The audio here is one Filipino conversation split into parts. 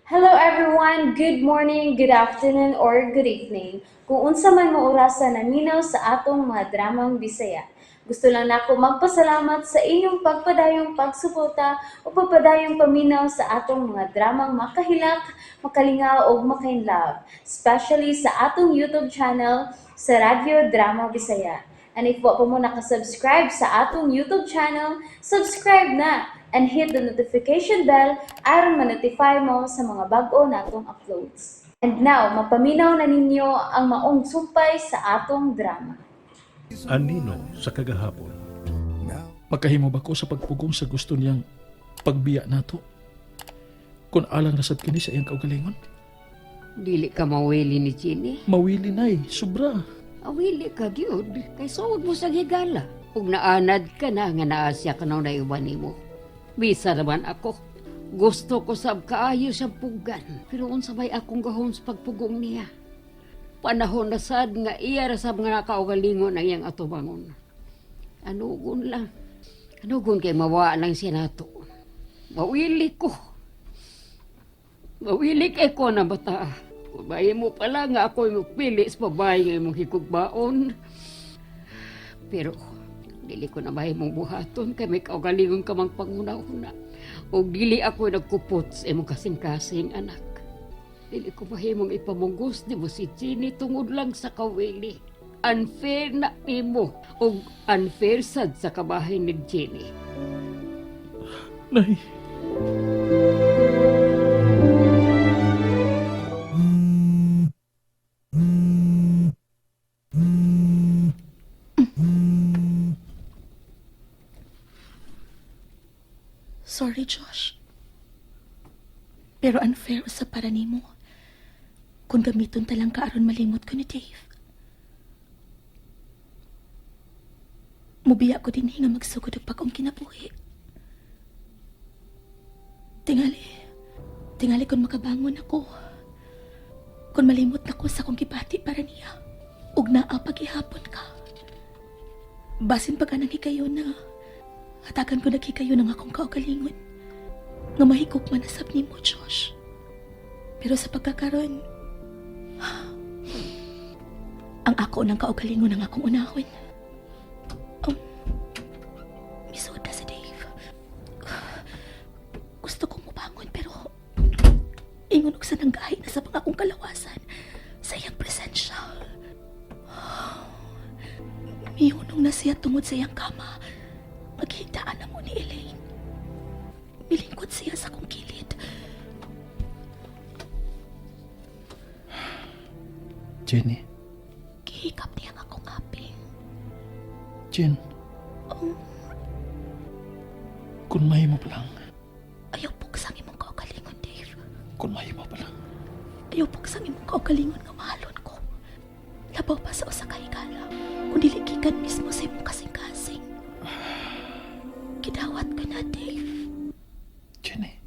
Hello everyone, good morning, good afternoon, or good evening. Kung unsa man mo orasan naminaw sa atong mga dramang Bisaya. Gusto lang nako magpasalamat sa inyong pagpadayong pagsuporta o pagpadayong paminaw sa atong mga dramang makahilak, makalingaw o makainlove, especially sa atong YouTube channel sa Radyo Drama Bisaya. And if wa pa mo nakasubscribe sa atong YouTube channel, subscribe na and hit the notification bell aron ma-notify mo sa mga bag-o natong uploads. And now, mapaminaw na ninyo ang maong sumpay sa atong drama. Anino sa kagahapon. Makahimo ba ko sa pagpugong sa gusto niyang pagbiya nato? Kung alang nasab kini sa iyang kaugalingon? Dili ka mawili ni Chini. Mawili nay, sobra. Awili ka gyud kay suod mo sa higala. Ug naanad ka na nga naasya ka na iwan nimo. Bisa naman ako. Gusto ko sab kaayo sa pugan. Pero unsa may akong gahom sa pagpugong niya. Panahon na sad nga iya ra sab nga nakaugalingon ang iyang atubangon. Anugon lang. Anugon kay mawa lang siya nato. Mawili ko. Mawili kay ko na bata. Babae mo pala nga ako pili sa babae nga imong hikugbaon. Pero, dili ko na mahimong buhaton kay may kaugalingon ka mang panguna-una. O dili ako nagkupot sa imong kasing-kasing anak. Dili ko mahimong ipamunggos ni mo si Chini tungod lang sa kawili. Unfair na nimo o unfair sad sa kabahay ni Chini. Nay. Sorry, Josh. Pero unfair sa para nimo. Kung gamiton talang ka aron malimot ko ni Dave. Mubiya ko din nga magsugod og pag-ong kinabuhi. Tingali kung makabangon ako. Kung malimot na ko sa kong gibati para niya. Ug naa paghihapon ka. Basin pa ka nang hikayo na. Hatagan ko naghikayo ng akong kaugalingon. Nga mahigop manasab ni mo, Josh. Pero sa pagkakaroon, ang ako ng kaugalingon ang akong unahon. Misod na si Dave. Gusto kong mubangon pero ingon og sa nanggahi na sa pangakong kalawasan sa iyang presensya. Mihunong na siya tungod sa iyang kama. Maghigdaan na mo ni Elaine. Milingkod siya sa kong kilid. Jenny. Gihikap niya ang akong aping. Jen. Kung mahimo pa lang. Ayaw pugsang imong kaugalingon, Dave. Kung mahimo pa lang. Ayaw pugsang imong kaugalingon nga mahalon ko. Labaw pa sa usa ka higala. Kung dili gikan mismo sa imong kasing-kasing. Gidawat ka na, Dave. Jenny.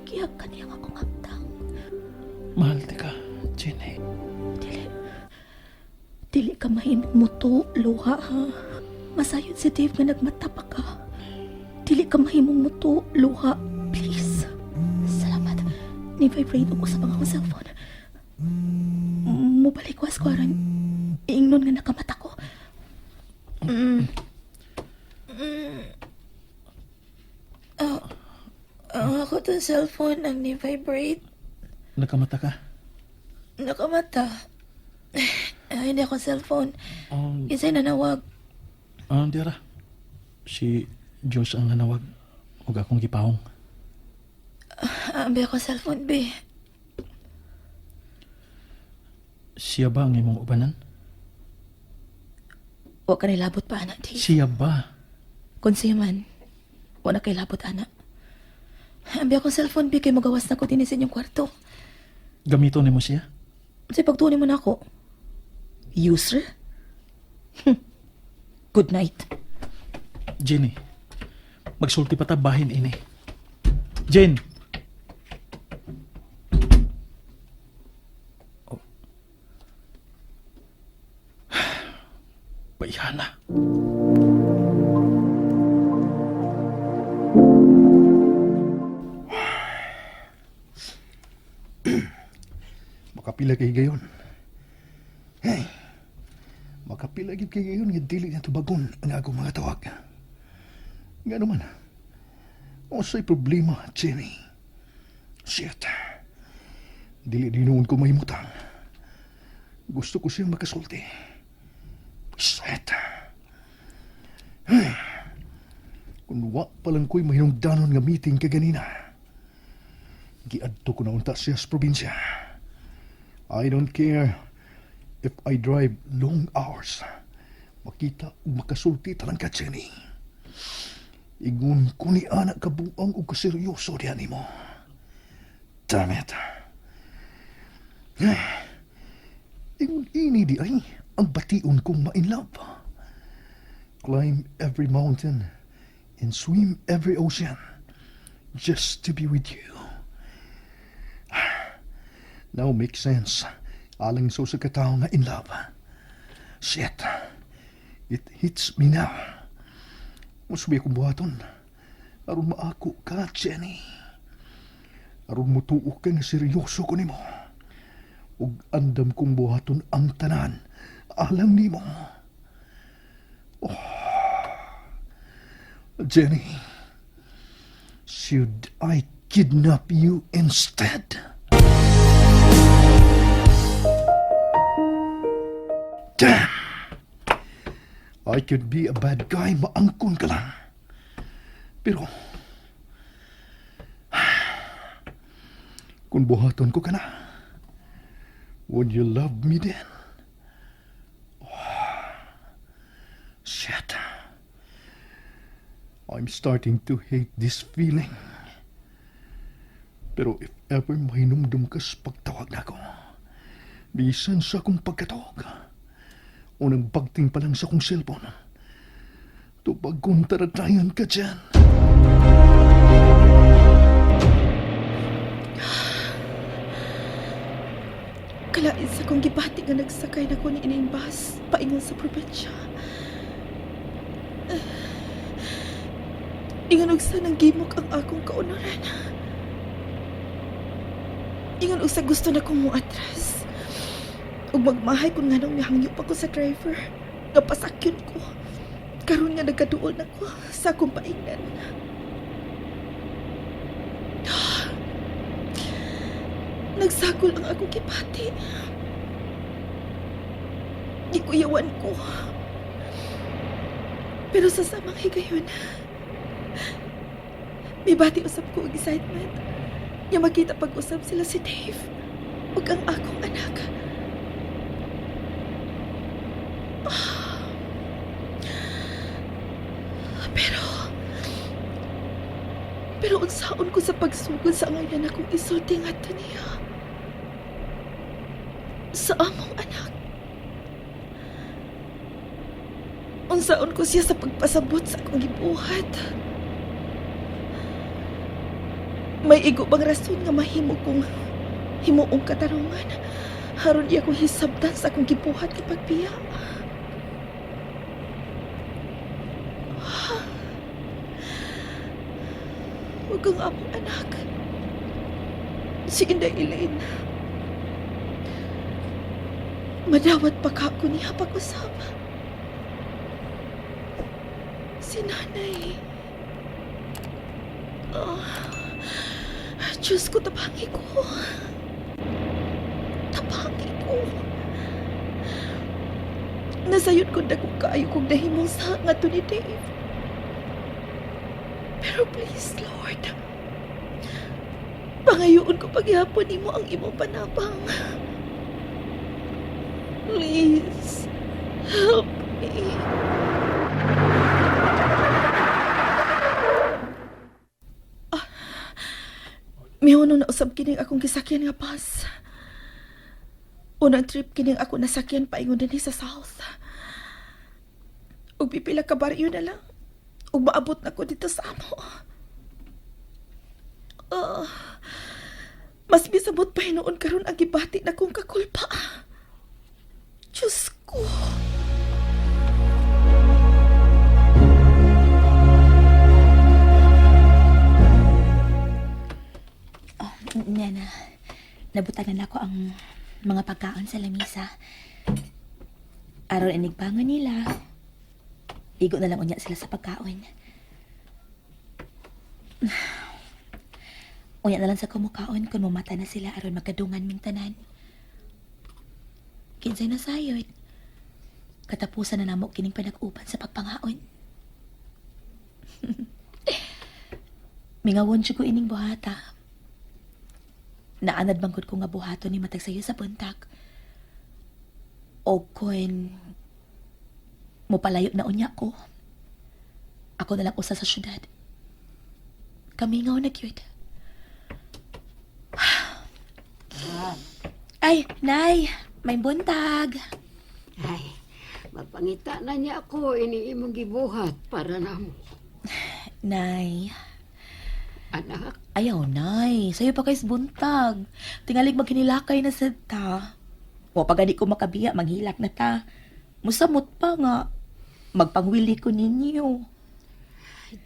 Kiyag ka niyang akong haptang. Mahal ti ka, Jenny. Dili ka mahimong muto, luha, ha? Masayod si Dave nga nagmata pa ka. Dili ka mahimong muto, luha, please. Salamat. Ni-vibrate ako sa mga cellphone. Mubalik was ko aron. Ingnon nga nakamata ko. Ako itong cellphone ang ni-vibrate. Nakamata ka? Nakamata. Hindi ako cellphone. Um, Isa'y nanawag. Dira. Si Diyos ang nanawag. Huwag akong gipahong. Ambi ako cellphone, be. Siya ba ang imong ubanan? Huwag ka nilabot pa, anak, Dave. Siya ba? Kung siya man, huwag na kay labot, anak. Ambi ako cellphone, be, kay magawas na ko din sa inyong kwarto. Gamito ni mo siya? Kasi pagtunin mo na ako. User? Good night. Jenny. Magsulti pa ta bahin ini. Jen! Oh. Bayana. Makapila kay gayon. Hey, makapila gid kay gayon nga dili na tubagon ang akong mga tawag. Nga naman, unsay problema, Jenny? Shit. Dili dinuon ko mahimutang. Gusto ko siyang makasulti. Shit. Hey, kung wa pa lang ko'y mahinungdanon nga meeting kaganina, giadto ko na unta siya sa probinsya. I don't care if I drive long hours. Makita o makasulti talang ka, Jenny. Igun ko ni anak kabuang o kaseryoso diyan mo. Damn it. Ingon ini di ay ang bation kong ma-in-love. Climb every mountain and swim every ocean just to be with you. Now makes sense. Alang so sa katao nga in love. Shit. It hits me now. Musubi akong buhaton. Aron maako ka, Jenny. Aron mutuo ka nga seryoso ko nimo. Ug andam kong buhaton ang tanan. Alam nimo. Oh. Jenny, should I kidnap you instead? Damn! I could be a bad guy, maangkon ka lang. Pero, kung buhaton ko ka na, would you love me then? Oh, shit. I'm starting to hate this feeling. Pero if ever mahinumdum ka sa pagtawag na ko, bisan sa akong pagkatawag, o nang pagting pa lang sa akong cellphone, tupag kong taratayan ka dyan. Kalain sa kong gibati nga nagsakay na ko ni ining bus paingon sa probinsya. Ingon og sa nang gimok ang akong kaunoran. Ingon og sa gusto na kong muatras. Ug magmahay kung nga nang mihangyo pa ko sa driver. Nga pasakyon ko. Karon nga nagkaduol na ko sa akong paingnan. Nagsagol ang akong kipati. Ikuyawan ko. Pero sa samang higayon, may bati usap ko ang excitement. Nga makita pag-usap sila si Dave ug ang akong anak. Pero unsaon ko sa pagsugod sa ngayon akong isulti ngadto niya. Sa among anak. Unsaon ko siya sa pagpasabot sa akong gibuhat. May igo bang rason nga mahimo kong himuong katarungan haron iya ko hisabtan sa akong gibuhat kapag biya. Huwag kang among anak. Si Inday Elaine. Madawat pa ka ako niya pag-usap. Si nanay. Diyos ko, tabangi ko. Tabangi ko. Nasayod ko na kung kaayo kong nahimong sa nga to ni Dave. Pero please, Lord, pangayoon ko paghihapon nimo ang imong panabang. Please, help me. Mihono na usab kining akong gisakyan nga bus. Unang trip kining ako nasakyan paingon dinhi sa South. Ug pipila ka baryo na lang. Ug maabot na ko dito sa amo. Mas bisabot pa hinuon karon ang gibati na kong kakulpa. Diyos ko. Nana, nabutangan ako ang mga pagkaon sa lamisa. Aron inigbangon nila, igo na lang unya sila sa pagkaon. Unya na lang sa kumukaon kung mamata na sila aron magkadungan ming tanan. Kinsay na sayod. Katapusan na namo kining panag-uban sa pagpangaon. Mingawon siya ko ining buhata. Naanad bangkod ko nga buhaton ni matag sayo sa buntag. O kung mopalayo na unya ko, ako na lang usa sa syudad. Kamingaw na cute. Ay, Nay, may buntag. Ay, mapangita na niya ako ini imong gibuhat para namo. Nay, Anak, ayaw, Nay. Sa'yo pa kayo buntag. Tingalig magkinilakay na sa ta. O pag di ko makabiya, maghilak na ta. Musamot pa nga. Magpangwili ko ninyo.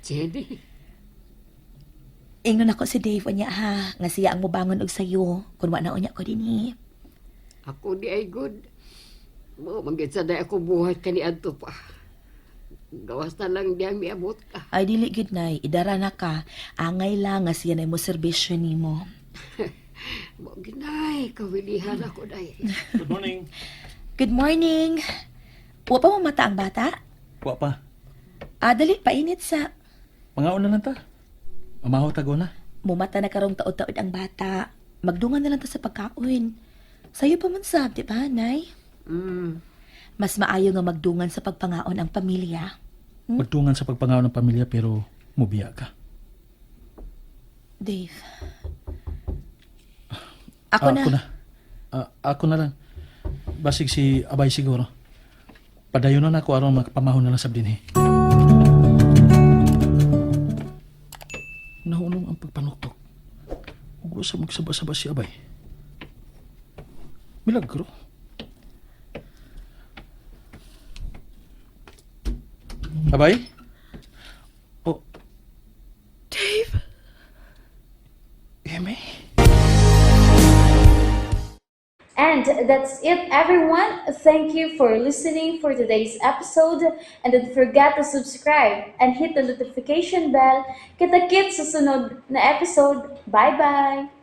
Jenny, Ingnon ako si Dave niya ha. Nga siya ang mubangon og sayo. Kung wala na ko din eh. ako di ay good. Mo manggit sa day ako buhat kani adto pa. Gawas na lang diyang miabot ka. Ay, dili gid Nay. Idara na ka. Angay lang nga siya na mo serbisyo nimo. Mo ginay, kawilihan ako day. Good morning. Good morning. Wa pa mamata ang bata? Wa pa. Dali, painit sa... Pangaon na lang ta. Mamahaw tago na. Mumata na karong taod-taod ang bata. Magdungan na lang ta sa pagkaon. Sa'yo pa man sab, di ba, Nay? Mas maayo nga magdungan sa pagpangaon ang pamilya. Magtungan sa pagpangaon ng pamilya pero mubiya ka. Dave. Ako na. Ako na lang. Basig si Abay siguro. Padayon na ako aron magpamahon na lang sa dinhi. Nahulong ang pagpanuktok. Huwag sa magsaba-saba si Abay. Milagro. Abay? Oh. Dave. Eme? And that's it, everyone. Thank you for listening for today's episode. And don't forget to subscribe and hit the notification bell. Kita-kits sa sunod na episode. Bye-bye!